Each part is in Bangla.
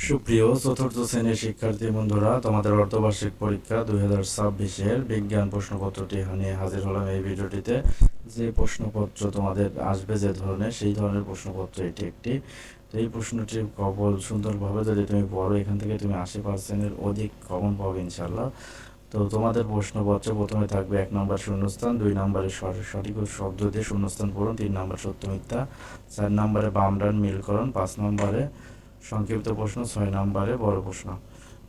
সুপ্রিয় চতুর্থ শ্রেণীর শিক্ষার্থী বন্ধুরা, তোমাদের অর্ধবার্ষিক পরীক্ষা 2026-এর বিজ্ঞান প্রশ্নপত্রটি নিয়ে হাজির হলাম এই ভিডিওটিতে। যে প্রশ্নপত্র তোমাদের আসবে যে ধরনের, সেই ধরনের প্রশ্নপত্র এটি একটি। তো এই প্রশ্নটি কবল সুন্দরভাবে যদি তুমি পড়ো, এখান থেকে তুমি 80%-এর অধিক কমন পাবে ইনশাল্লাহ। তো তোমাদের প্রশ্নপত্রে প্রথমে থাকবে 1 নম্বর শূন্যস্থান, 2 নম্বরে সঠিক শব্দ দিয়ে শূন্যস্থান পূরণ, 3 নম্বর সত্য মিথ্যা, 4 নম্বরে বাম ডান মিলকরণ, 5 নম্বরে সংক্ষিপ্ত প্রশ্ন, 6 নম্বরে বড় প্রশ্ন।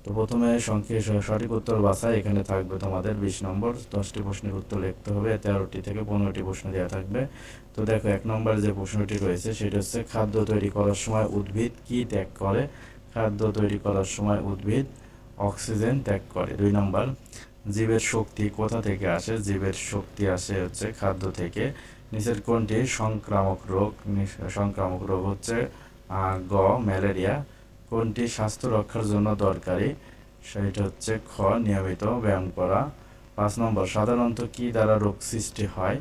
তো প্রথমে সঠিক উত্তর বাছাই। এখানে থাকবে তোমাদের 20 নম্বর, 10টি প্রশ্নের উত্তর লিখতে হবে, 13টি থেকে 15টি প্রশ্ন দেওয়া থাকবে। তো দেখো 1 নম্বরে যে প্রশ্নটি রয়েছে সেটা হচ্ছে, খাদ্য তৈরি করার সময় উদ্ভিদ কি ত্যাগ করে? খাদ্য তৈরি করার সময় উদ্ভিদ অক্সিজেন ত্যাগ করে। 2 নম্বর, জীবের শক্তি কোথা থেকে আসে? জীবের শক্তি আসে হচ্ছে খাদ্য থেকে। নিচের কোনটি সংক্রামক রোগ? সংক্রামক রোগ হচ্ছে গ ম্যালেরিয়া। কোনটি স্বাস্থ্য রক্ষার জন্য দরকারি? সেটা হচ্ছে খ নিয়মিত ব্যায়াম করা। 5 নম্বর, সাধারণত কি দ্বারা রোগ সৃষ্টি হয়?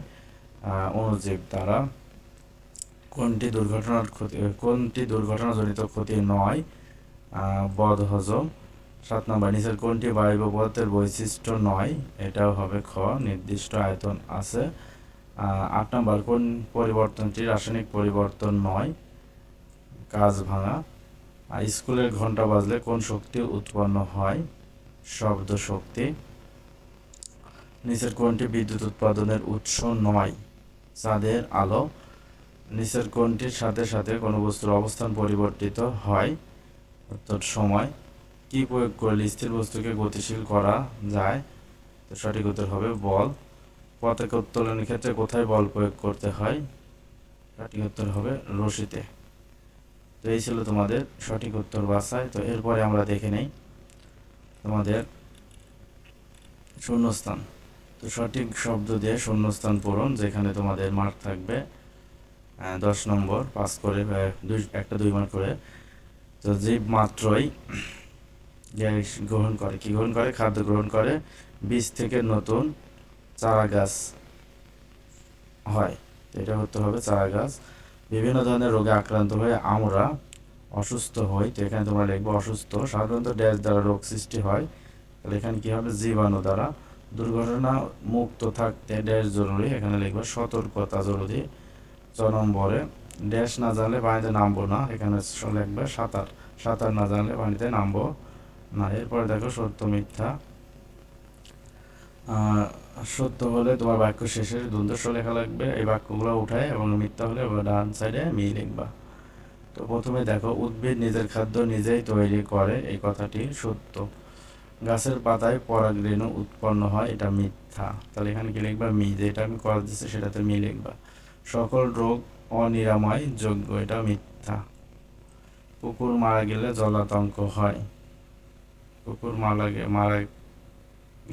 অণুজীব দ্বারা। কোনটি দুর্ঘটনাজনিত ক্ষতি নয়? বদহজম। 7 নম্বর, নিচের কোনটি বায়বীয় পদার্থের বৈশিষ্ট্য নয়? এটাও হবে খ নির্দিষ্ট আয়তন আছে। 8 নম্বর, কোন পরিবর্তনটি রাসায়নিক পরিবর্তন নয়? কাঁচ ভাঙা। স্কুলের ঘন্টা বাজলে কোন শক্তি উৎপন্ন হয়? শব্দ শক্তি। নিচের কোনটি বিদ্যুৎ উৎপাদনের উৎস নয়? চাঁদের আলো। নিচের কোনটির সাথে সাথে কোনো বস্তুর অবস্থান পরিবর্তিত হয়? অর্থাৎ সময়। কি প্রয়োগ করলে স্থির বস্তুকে গতিশীল করা যায়? তো সঠিক উত্তর হবে বল। পতাকা উত্তোলনের ক্ষেত্রে কোথায় বল প্রয়োগ করতে হয়? সঠিক উত্তর হবে রশিতে। তো এই ছিল তোমাদের সঠিক উত্তর বাছাই। তো এরপরে আমরা দেখে নেই তোমাদের শূন্যস্থান। তো সঠিক শব্দ দিয়ে শূন্যস্থান পূরণ, যেখানে তোমাদের মার্ক থাকবে 10 নম্বর, 5 করে, একটা 2 মার্ক করে। তো জীব মাত্রই গ্রহণ করে, কি গ্রহণ করে? খাদ্য গ্রহণ করে। বীজ থেকে নতুন চারা গাছ হয়, তো এটা হতে হবে চারা গাছ। বিভিন্ন ধরনের রোগে আক্রান্ত হয়ে আমরা অসুস্থ হই, তো এখানে তোমরা লিখবে অসুস্থ। সাধারণত ড্যাশ দ্বারা রোগ সৃষ্টি হয়, তাহলে এখানে কি হবে? জীবাণু দ্বারা। দুর্ঘটনা মুক্ত থাকতে ড্যাশ জরুরি, এখানে লিখবে সতর্কতা জরুরি। 6 নম্বরে, ড্যাশ না জানলে পানিতে নামবো না, এখানে লিখবে সাঁতার। সাঁতার না জানলে পানিতে নামবো না। এরপরে দেখো সত্য মিথ্যা। সত্য হলে তোমার বাক্য শেষে দ্বন্দ্ব লেখা লাগবে, এই বাক্যগুলো উঠায়, এবং মিথ্যা হলে ডান সাইডে মি লিখবা। তো প্রথমে দেখো, উদ্ভিদ নিজের খাদ্য নিজেই তৈরি করে, এই কথাটি সত্য। গাছের পাতায় পরাগরেণু উৎপন্ন হয়, এটা মিথ্যা। তাহলে এখানে কি লিখবা? মি। যেটা আমি করা দিচ্ছি সেটাতে মি লিখবা। সকল রোগ অনিরাময় যোগ্য, এটা মিথ্যা। কুকুর মারা গেলে জলাতঙ্ক হয়, কুকুর মারা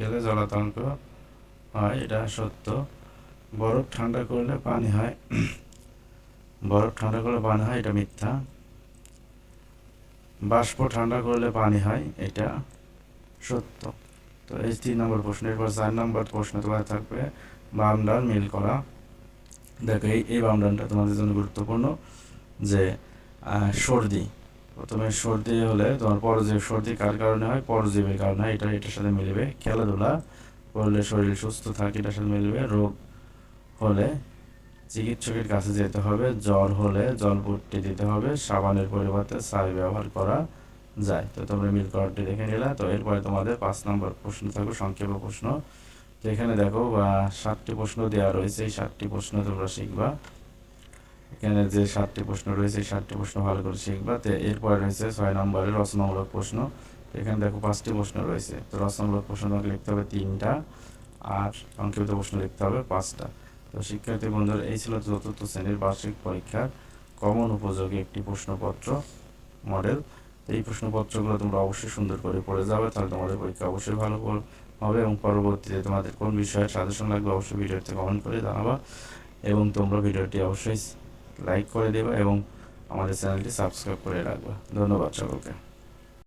গেলে জলাতঙ্ক হয়, এটা সত্য। বরফ ঠান্ডা করলে পানি হয়, বরফ ঠান্ডা করলে পানি হয়, এটা মিথ্যা। বাষ্প ঠান্ডা করলে পানি হয়, এটা সত্য। তো এই 3 নম্বর প্রশ্ন। এরপর 4 নম্বর প্রশ্ন তোমার থাকবে বাম ডান মিল করা। দেখো এই বাম ডানটা তোমাদের জন্য গুরুত্বপূর্ণ। যে সর্দি, প্রথমে সর্দি হলে তোমার পরজীব, সর্দি কার কারণে হয়? পরজীবীর কারণে হয়, এটার সাথে মিলবে। খেলাধুলা করলে শরীর সুস্থ থাকে, এটার সাথে মিলবে। রোগ হলে চিকিৎসকের কাছে যেতে হবে। জ্বর হলে জলপট্টি দিতে হবে। সাবানের পরিবর্তে ছাই ব্যবহার করা যায়। তো তোমরা মিল করাটি দেখে নিলা। তো এরপরে তোমাদের 5 নম্বর প্রশ্ন থাকবে সংক্ষেপ প্রশ্ন। তো এখানে দেখো 7টি প্রশ্ন দেওয়া রয়েছে, এই 7টি প্রশ্ন তোমরা শিখবা। এখানে যে 7টি প্রশ্ন রয়েছে, এই 7টি প্রশ্ন ভালো করে শিখবা। তো এরপরে রয়েছে 6 নম্বরের রচনামূলক প্রশ্ন। এখানে দেখো 5টি প্রশ্ন রয়েছে। তো রচনামূলক প্রশ্ন তোমাকে লিখতে হবে 3টা, আর সংক্ষিপ্ত প্রশ্ন লিখতে হবে 5টা। তো শিক্ষার্থী বন্ধুরা, এই ছিল চতুর্থ শ্রেণীর বার্ষিক পরীক্ষার কমন উপযোগী একটি প্রশ্নপত্র মডেল। এই প্রশ্নপত্রগুলো তোমরা অবশ্যই সুন্দর করে পড়ে যাবে, তাহলে তোমাদের পরীক্ষা অবশ্যই ভালো হবে। এবং পরবর্তীতে তোমাদের কোন বিষয়ের সাজেশন লাগবে অবশ্যই ভিডিওতে কমেন্ট করে জানাবা। এবং তোমরা ভিডিওটি অবশ্যই লাইক করে দেবা এবং আমাদের চ্যানেলটি সাবস্ক্রাইব করে রাখবা। ধন্যবাদ সকলকে।